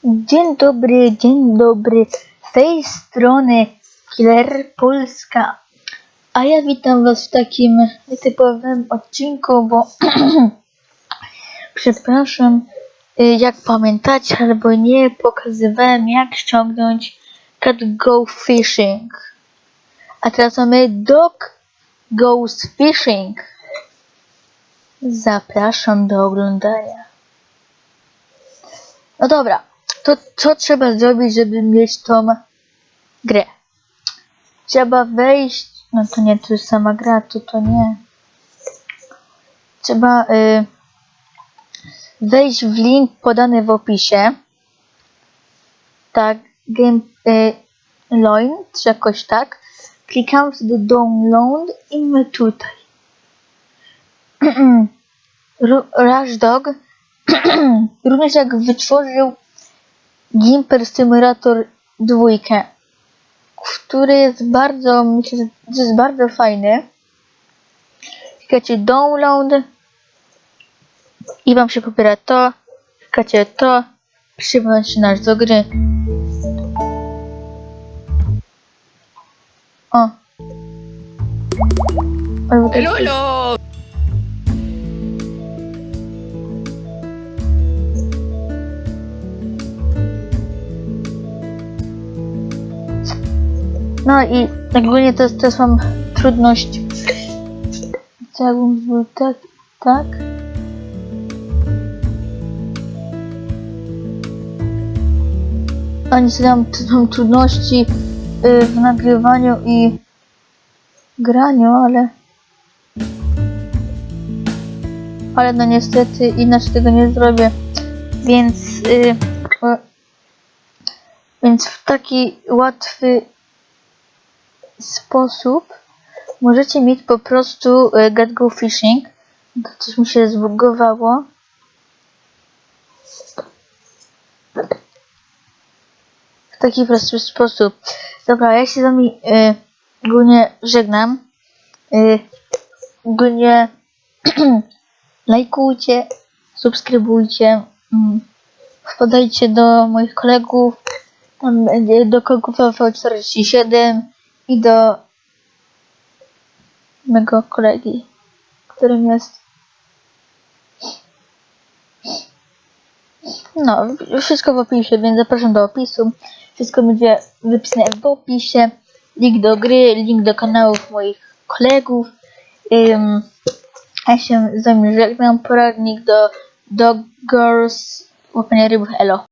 Dzień dobry, z tej strony Killer Polska, a ja witam was w takim nietypowym odcinku, bo przepraszam, jak pamiętacie albo nie, pokazywałem jak ściągnąć Cat Go Fishing, a teraz mamy Dog Goes Fishing. Zapraszam do oglądania. No dobra, to co trzeba zrobić, żeby mieć tą grę? Trzeba wejść, no to nie, to jest sama gra, to nie. Trzeba wejść w link podany w opisie. Tak, game czy jakoś tak. Klikam wtedy download i my tutaj. Rush Dog również jak wytworzył Gimper Simulator 2, który jest bardzo, myślę, że jest bardzo fajny. Klikacie download i wam się pobiera to, klikacie to, przyłącz się nasz do gry. O. Hello. No i ogólnie to jest mam trudność. Co jakbym był tak. Oni sobie mam trudności w nagrywaniu i graniu, ale no niestety inaczej tego nie zrobię, więc w taki łatwy sposób możecie mieć po prostu Cat Go Fishing. Coś mi się zbugowało. W taki prosty sposób. Dobra, ja się z wami ogólnie żegnam. Ogólnie lajkujcie, subskrybujcie, wpadajcie do moich kolegów, tam będzie do kolegów V47 i do mego kolegi, którym jest, no, wszystko w opisie, więc zapraszam do opisu. Wszystko będzie wypisane w opisie. Link do gry, link do kanałów moich kolegów. Ja się z wami żegnam. Poradnik do Dog Goes, łapanie ryb, elo.